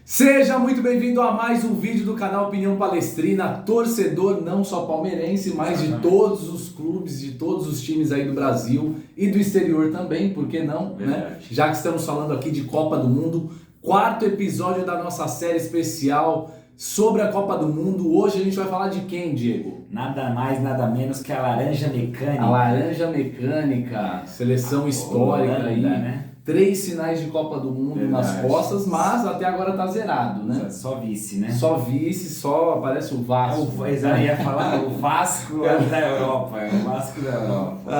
Seja muito bem-vindo a mais um vídeo do canal Opinião Palestrina, torcedor não só palmeirense, mas de todos os clubes, de todos os times aí do Brasil e do exterior também, por que não, né? Já que estamos falando aqui de Copa do Mundo, quarto episódio da nossa série especial sobre a Copa do Mundo. Hoje a gente vai falar de quem, Diego? Nada mais, nada menos que a Laranja Mecânica. A Laranja Mecânica, seleção histórica Holanda, aí, né? 3 finais de Copa do Mundo nas costas, mas até agora tá zerado, né? Só vice, né? Só vice, só aparece o Vasco. Eu ia falar, o Vasco da Europa, o Vasco da Europa.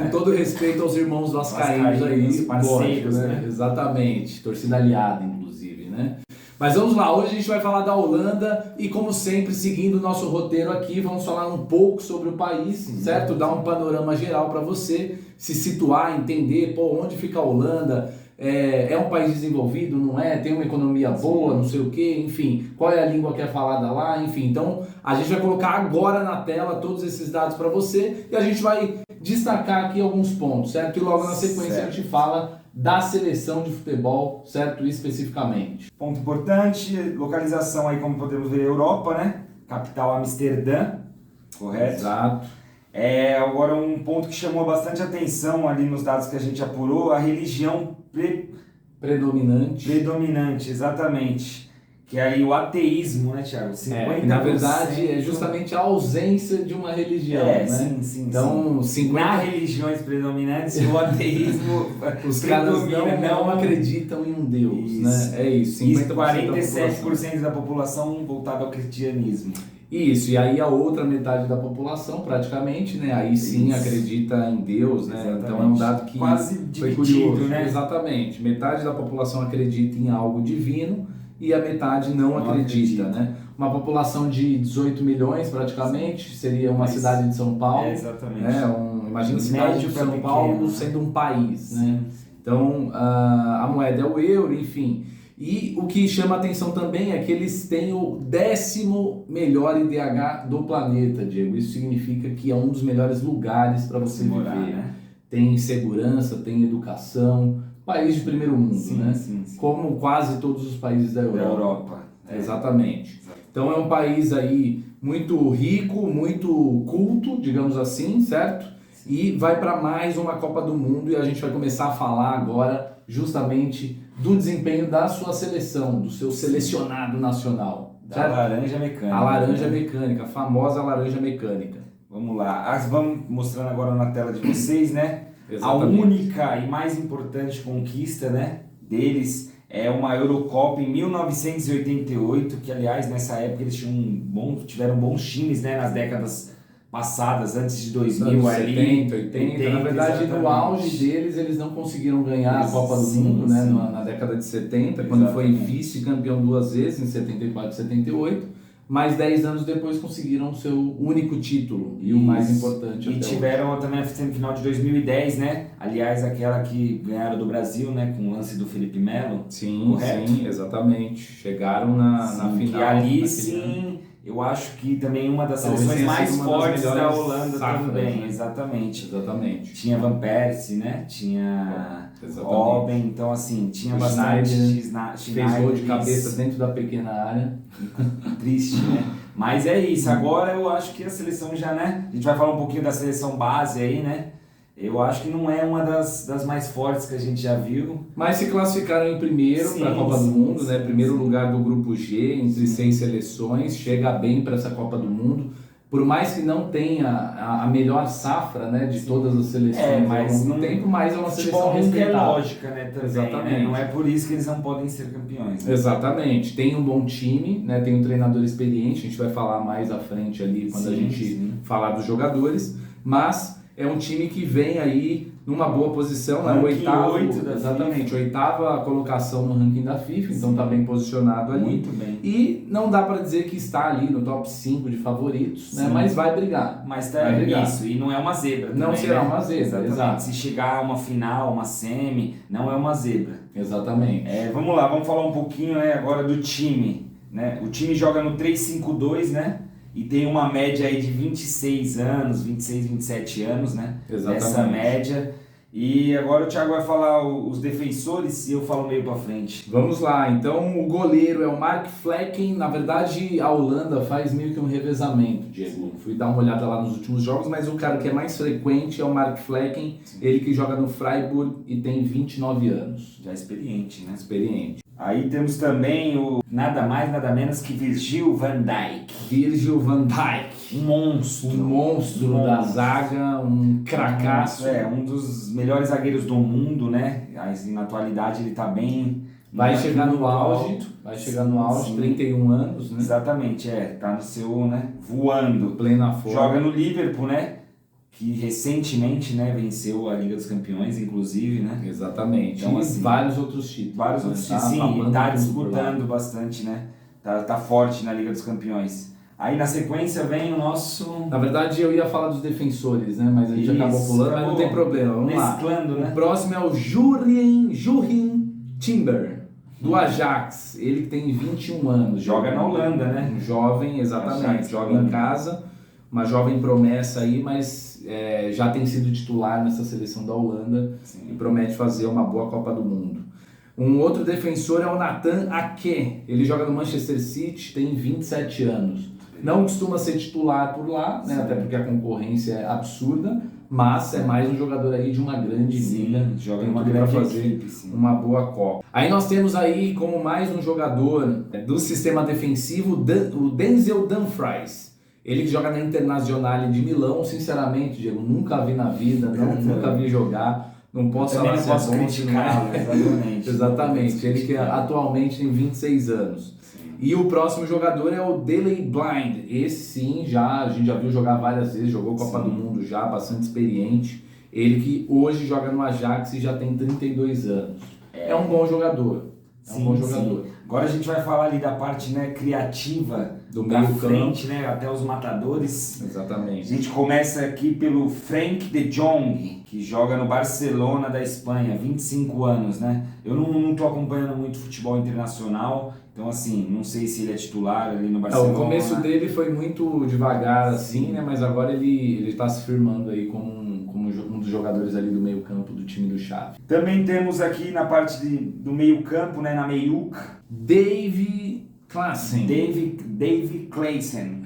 Com todo respeito aos irmãos vascaínos aí, parceiros, lógico, né? Exatamente, torcida aliada, inclusive, né? Mas vamos lá, hoje a gente vai falar da Holanda e, como sempre, seguindo o nosso roteiro aqui, vamos falar um pouco sobre o país, certo? Dar um panorama geral para você se situar, entender, onde fica a Holanda, é um país desenvolvido, não é? Tem uma economia boa, não sei o quê, enfim, qual é a língua que é falada lá, enfim. Então, a gente vai colocar agora na tela todos esses dados para você e a gente vai destacar aqui alguns pontos, certo? E logo na sequência a gente fala da seleção de futebol, certo? Especificamente. Ponto importante, localização aí, como podemos ver, Europa, né? Capital Amsterdã, correto? Exato. Agora um ponto que chamou bastante atenção ali nos dados que a gente apurou, a religião predominante, exatamente. Que é aí o ateísmo, né, Thiago? 50%. Na verdade, é justamente a ausência de uma religião, né? Sim. Então, 50%... Na religiões predominantes, o ateísmo os caras não acreditam em um Deus, né? É isso, 47% da população voltada ao cristianismo. Isso, e aí a outra metade da população, praticamente, né? Aí sim acredita em Deus, né? Exatamente. Então é um dado que quase foi dividido, curioso, né? Exatamente. Metade da população acredita em algo divino e a metade não acredita, né? Uma população de 18 milhões, praticamente, seria uma cidade de São Paulo. Exatamente. Né? Imagina a cidade de São Paulo sendo um país, né? Então, a moeda é o euro, enfim. E o que chama a atenção também é que eles têm o 10º melhor IDH do planeta, Diego. Isso significa que é um dos melhores lugares para você morar, viver. né? Tem segurança, tem educação, país de primeiro mundo, né? Sim. Como quase todos os países da Europa. Exatamente. Então é um país aí muito rico, muito culto, digamos assim, certo? E vai para mais uma Copa do Mundo e a gente vai começar a falar agora justamente do desempenho da sua seleção, do seu selecionado nacional. Da Laranja Mecânica. A Laranja Mecânica, a famosa Laranja Mecânica. Vamos lá, vamos mostrando agora na tela de vocês, né? Exatamente. A única e mais importante conquista, né, deles é uma Eurocopa em 1988, que aliás nessa época eles tiveram bons times, né, nas décadas passadas, antes de 2000 ali. 70, 80, na verdade no auge deles eles não conseguiram ganhar a Copa do Mundo, né, na década de 70, quando foi vice-campeão 2 vezes, em 74 e 78. Mas 10 anos depois conseguiram o seu único título e o mais importante. E tiveram também a semifinal de 2010, né? Aliás, aquela que ganharam do Brasil, né? Com o lance do Felipe Melo. Sim, exatamente. Chegaram na final. E ali sim, eu acho que também uma das seleções mais fortes da Holanda também. Né? Exatamente. Tinha Van Persie, né? Tinha Robben, então assim, tinha bastante. Fez gol de cabeça dentro da pequena área. Triste, né? Mas é isso, agora eu acho que a seleção já, né? A gente vai falar um pouquinho da seleção base aí, né? Eu acho que não é uma das mais fortes que a gente já viu. Mas se classificaram em primeiro para a Copa do Mundo, né? Primeiro lugar do grupo G, entre 6 seleções, chega bem para essa Copa do Mundo. Por mais que não tenha a melhor safra, né, de todas as seleções mas ao longo do tempo, mas é uma seleção respeitável. É lógica, né, também, Exatamente. Né? Não é por isso que eles não podem ser campeões. Né? Exatamente. Tem um bom time, né, tem um treinador experiente, a gente vai falar mais à frente ali quando a gente falar dos jogadores, mas é um time que vem aí numa boa posição, né? Oitava colocação no ranking da FIFA, então está bem posicionado ali. Muito bem. E não dá para dizer que está ali no top 5 de favoritos, né? Mas vai brigar. Mas tá isso, e não é uma zebra também, não será uma zebra, exatamente. Exato. Se chegar a uma final, uma semi, não é uma zebra. Exatamente. Vamos lá, vamos falar um pouquinho, né, agora do time. Né? O time joga no 3-5-2, né? E tem uma média aí de 26 anos, 26, 27 anos, né? Exatamente. Essa média. E agora o Thiago vai falar os defensores e eu falo meio pra frente. Vamos lá, então o goleiro é o Mark Flekken. Na verdade, a Holanda faz meio que um revezamento, Diego. Fui dar uma olhada lá nos últimos jogos, mas o cara que é mais frequente é o Mark Flekken. Sim. Ele que joga no Freiburg e tem 29 anos. Já experiente, né? Experiente. Aí temos também o nada mais, nada menos que Virgil van Dijk. Virgil van Dijk. Um monstro. Um monstro da zaga, um cracaço. Um dos melhores zagueiros do mundo, né? Assim, na atualidade ele tá bem... Vai chegar no auge, sim. 31 anos, né? Exatamente, tá no seu, né? Voando. Plena forma. Joga no Liverpool, né? Que recentemente, né, venceu a Liga dos Campeões, inclusive, né? Exatamente. Então, assim, vários outros títulos. Vários outros títulos, sim, e tá disputando bastante, né? Tá forte na Liga dos Campeões. Aí na sequência vem o nosso... Na verdade eu ia falar dos defensores, né? Mas a gente acabou pulando, mas não tem problema. Vamos mesclando, lá. Né? O próximo é o Jurrien Timber, do Ajax. Ele que tem 21 anos. Joga na Holanda, né? Um jovem, exatamente. Ajax, joga em casa. Uma jovem promessa aí, mas já tem sido titular nessa seleção da Holanda. Sim. E promete fazer uma boa Copa do Mundo. Um outro defensor é o Nathan Ake. Ele joga no Manchester City, tem 27 anos. Não costuma ser titular por lá, né? Até porque a concorrência é absurda, mas é mais um jogador aí de uma grande liga, joga uma para fazer equipe, uma boa Copa. Aí nós temos aí como mais um jogador do sistema defensivo, o Denzel Dumfries. Ele que joga na Internazionale de Milão. Sinceramente, Diego, nunca vi na vida, nunca vi jogar. Não posso falar se é bom, exatamente. Exatamente. Ele que atualmente tem 26 anos. E o próximo jogador é o Daley Blind. Esse sim, a gente já viu jogar várias vezes, jogou Copa do Mundo já, bastante experiente. Ele que hoje joga no Ajax e já tem 32 anos. É um bom jogador. Um bom jogador. Sim. Agora a gente vai falar ali da parte, né, criativa do meio frente, né, até os matadores. Exatamente. A gente começa aqui pelo Frank de Jong, que joga no Barcelona da Espanha, 25 anos, né? Eu não tô acompanhando muito futebol internacional, então assim, não sei se ele é titular ali no Barcelona. O começo dele foi muito devagar assim, né, mas agora ele tá se firmando aí como um dos jogadores ali do meio campo do time do Xavi. Também temos aqui na parte do meio campo, né, na meiuca, Dave Klaassen. Dave Klaassen.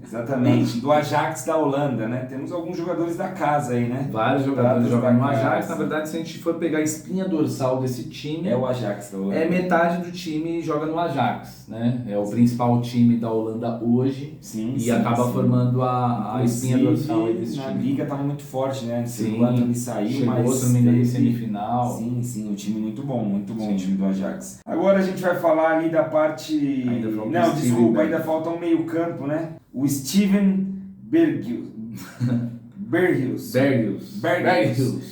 Exatamente, do Ajax da Holanda, né? Temos alguns jogadores da casa aí, né? Vários jogadores jogam no Ajax. Na verdade, se a gente for pegar a espinha dorsal desse time... É o Ajax da Holanda. Metade do time joga no Ajax, né? É o principal time da Holanda hoje. Acaba formando a espinha dorsal aí desse time. A liga estava muito forte, né? O Antony saiu, chegou, se não me engano, em semifinal. Sim, um time muito bom o time do Ajax. Agora a gente vai falar ali da parte... ainda falta um meio campo, né? O Steven Berghuis.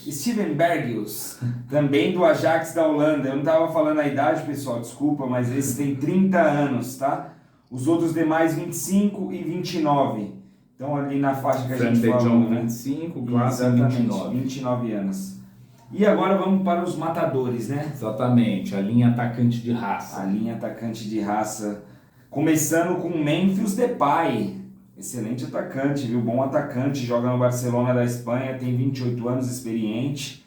Steven Berghuis, também do Ajax da Holanda. Eu não estava falando a idade, pessoal, desculpa, mas esse tem 30 anos, tá? Os outros demais 25 e 29. Então ali na faixa que a gente falou, né? 25, Klaassen 29 anos. E agora vamos para os matadores, né? Exatamente, a linha atacante de raça. A linha atacante de raça. Começando com Memphis Depay, excelente atacante, viu? Bom atacante, joga no Barcelona da Espanha, tem 28 anos, experiente,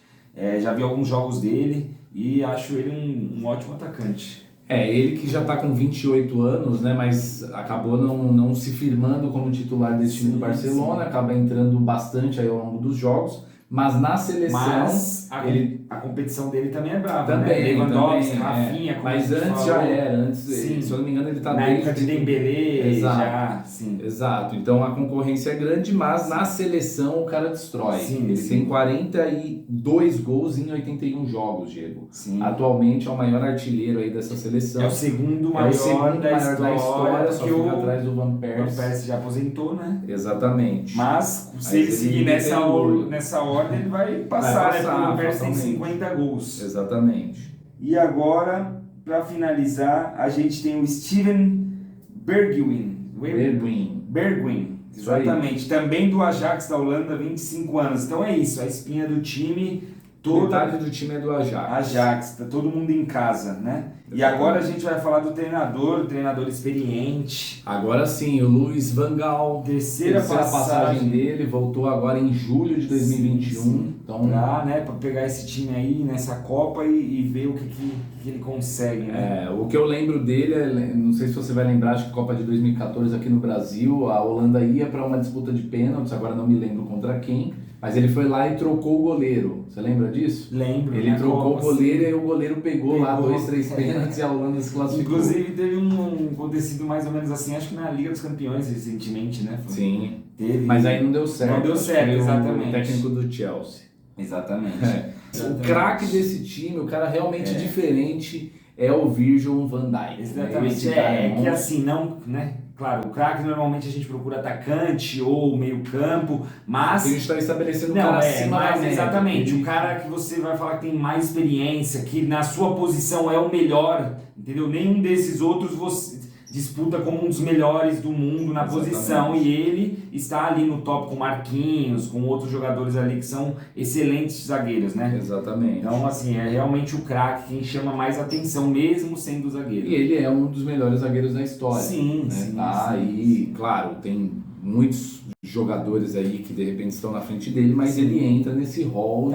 já vi alguns jogos dele e acho ele um ótimo atacante. Ele que já está com 28 anos, né? Mas acabou não se firmando como titular desse time do Barcelona, acaba entrando bastante aí ao longo dos jogos. Mas na seleção... a competição dele também é brava, né? Lewandowski, Rafinha... Mas antes já era. Se eu não me engano, ele está... Na época de Dembélé, Exato. Então a concorrência é grande, mas na seleção o cara destrói. Ele tem 42 gols em 81 jogos, Diego. Atualmente é o maior artilheiro aí dessa seleção. É o segundo maior da história, só fica atrás do Van Persie. Van Persie já aposentou, né? Exatamente. Mas se ele seguir nessa ordem, ele vai passar, né? Porque o Van Persie tem 50 gols. Exatamente. E agora, para finalizar, a gente tem o Steven Bergwijn. Exatamente. Também do Ajax da Holanda, 25 anos. Então é isso, a espinha do time Metade do time é do Ajax. Ajax, tá todo mundo em casa, né? E agora a gente vai falar do treinador experiente. Agora sim, o Luiz Van Gaal. Terceira passagem dele, voltou agora em julho de 2021. Sim. Então, Pra pegar esse time aí nessa Copa e ver o que ele consegue, né? o que eu lembro dele, não sei se você vai lembrar, acho que a Copa de 2014 aqui no Brasil, a Holanda ia para uma disputa de pênaltis, agora não me lembro contra quem, mas ele foi lá e trocou o goleiro. Você lembra disso? Lembro. Ele trocou o goleiro e o goleiro pegou lá 2, 3 pênaltis e a Holanda se classificou. Inclusive teve um acontecido mais ou menos assim, acho que na Liga dos Campeões recentemente, né? Sim. Teve. Mas aí não deu certo. Não deu certo, foi exatamente. O técnico do Chelsea. Exatamente. O craque desse time, o cara realmente diferente, é o Virgil van Dijk. Exatamente. Né? Que assim, não, né? Claro, o craque normalmente a gente procura atacante ou meio campo, mas... A gente está estabelecendo o cara acima da média. Exatamente, o cara que você vai falar que tem mais experiência, que na sua posição é o melhor, entendeu? Nenhum desses outros você disputa como um dos melhores do mundo na posição, e ele está ali no top com Marquinhos, com outros jogadores ali que são excelentes zagueiros, né? Exatamente. Então, assim, é realmente o craque quem chama mais atenção, mesmo sendo zagueiro. E ele é um dos melhores zagueiros da história. Sim, né? sim. Aí, claro, tem muitos jogadores aí que de repente estão na frente dele, mas ele entra nesse rol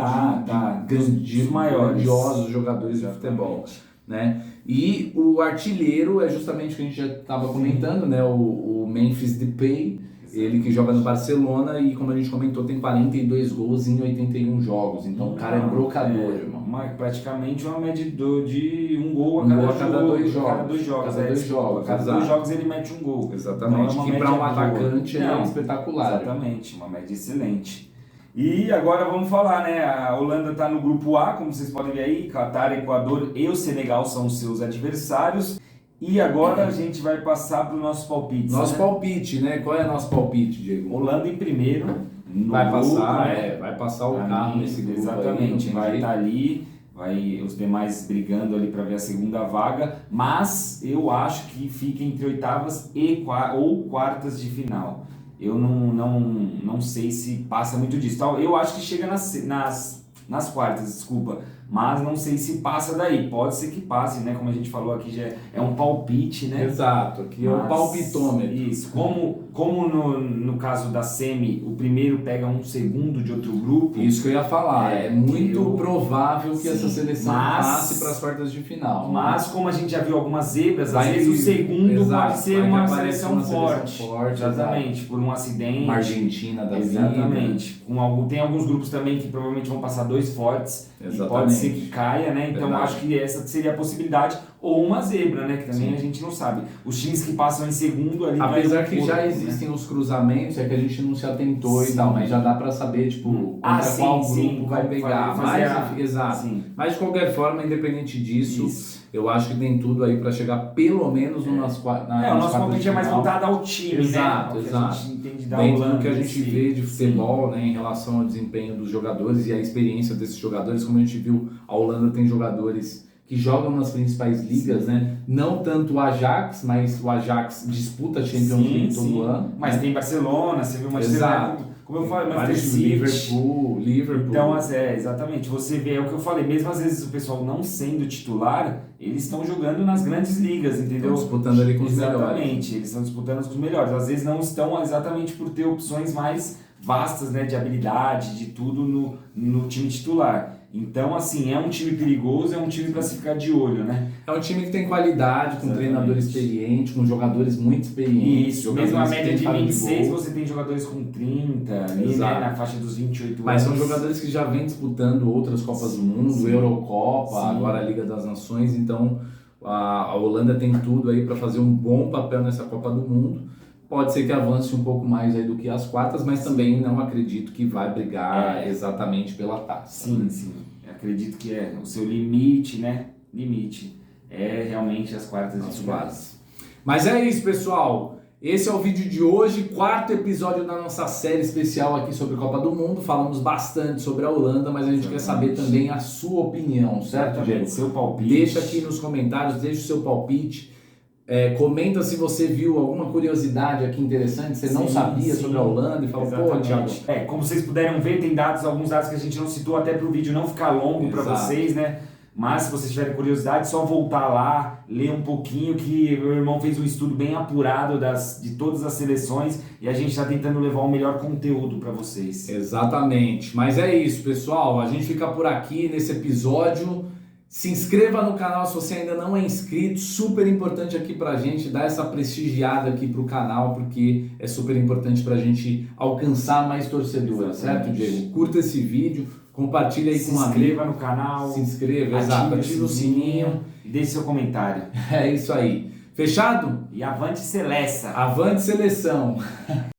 de grandiosos jogadores de futebol. Né? E o artilheiro é justamente o que a gente já estava comentando, né? O Memphis Depay, ele que joga no Barcelona e, como a gente comentou, tem 42 gols em 81 jogos. Então o cara é brocador, irmão. Praticamente uma média de um gol a cada dois jogos. Cada dois jogos ele mete um gol. Exatamente. Então, que para um atacante é espetacular. Exatamente, uma média excelente. E agora vamos falar, né? A Holanda está no grupo A, como vocês podem ver aí. Catar, Equador e o Senegal são os seus adversários. E agora a gente vai passar para o nosso palpite. Palpite, né? Qual é o nosso palpite, Diego? Holanda em primeiro. Vai passar o carro nesse grupo. Exatamente, vai estar ali. Os demais brigando ali para ver a segunda vaga. Mas eu acho que fica entre oitavas ou quartas de final. Eu não sei se passa muito disso. Eu acho que chega nas quartas, desculpa. Mas não sei se passa daí. Pode ser que passe, né? Como a gente falou aqui, já é um palpite, né? Exato, aqui é o palpitômetro. Isso. Como no caso da semi, o primeiro pega um segundo de outro grupo. Isso que eu ia falar. É muito provável que essa seleção passe para as quartas de final. Mas como a gente já viu algumas zebras, às vezes o segundo pode ser uma seleção forte. Exatamente, por um acidente. Uma Argentina da vida. Exatamente. Tem alguns grupos também que provavelmente vão passar 2 fortes. Exatamente. E pode ser que caia, né? Então acho que essa seria a possibilidade. Ou uma zebra, né? Que também a gente não sabe. Os times que passam em segundo ali... Apesar que já existem os cruzamentos, é que a gente não se atentou e tal, mas já dá pra saber, tipo, qual grupo vai pegar. Mas de qualquer forma, independente disso, eu acho que tem tudo aí pra chegar pelo menos nas quartas. O nosso palpite é mais voltado ao time, exato, né? Exato. A gente entende da dentro Holanda, do que a gente vê de futebol, né, em relação ao desempenho dos jogadores e a experiência desses jogadores, como a gente viu, a Holanda tem jogadores que jogam nas principais ligas, né? Não tanto o Ajax, mas o Ajax disputa a Champions League todo ano. Mas tem Barcelona, você viu uma como eu falei, Liverpool. Então, exatamente. Você vê, é o que eu falei, mesmo às vezes o pessoal não sendo titular, eles estão jogando nas grandes ligas, entendeu? Estão disputando ali com os melhores. Exatamente, eles estão disputando com os melhores. Às vezes não estão exatamente por ter opções mais vastas, né, de habilidade, de tudo no time titular. Então, assim, é um time perigoso, é um time para se ficar de olho, né? É um time que tem qualidade, com treinador experiente, com jogadores muito experientes. Isso, mesmo a média de 26, você tem jogadores com 30, ali, né, na faixa dos 28 anos. Mas são jogadores que já vêm disputando outras Copas do Mundo, Eurocopa, agora a Liga das Nações, então a Holanda tem tudo aí para fazer um bom papel nessa Copa do Mundo. Pode ser que avance um pouco mais aí do que as quartas, mas também não acredito que vai brigar exatamente pela taça. Sim. Acredito que é o seu limite, né? Limite é realmente as quartas de final. Mas é isso, pessoal. Esse é o vídeo de hoje, 4º episódio da nossa série especial aqui sobre a Copa do Mundo. Falamos bastante sobre a Holanda, mas a gente quer saber também a sua opinião, certo, Diego? Seu palpite. Deixa aqui nos comentários, deixa o seu palpite. Comenta se você viu alguma curiosidade aqui interessante, você não sabia sobre a Holanda e falou, pô, Thiago. Como vocês puderam ver, tem alguns dados que a gente não citou até para o vídeo não ficar longo para vocês, né? Mas se vocês tiverem curiosidade, só voltar lá, ler um pouquinho, que meu irmão fez um estudo bem apurado de todas as seleções e a gente está tentando levar o melhor conteúdo para vocês. Exatamente. Mas é isso, pessoal. A gente fica por aqui nesse episódio. Se inscreva no canal se você ainda não é inscrito, super importante aqui pra gente, dar essa prestigiada aqui pro canal, porque é super importante pra gente alcançar mais torcedores, certo, Diego? Curta esse vídeo, compartilha aí com um amigo. Se inscreva no canal. Se inscreva, exato, ative o sininho. E deixe seu comentário. É isso aí. Fechado? E avante Seleção! Avante Seleção!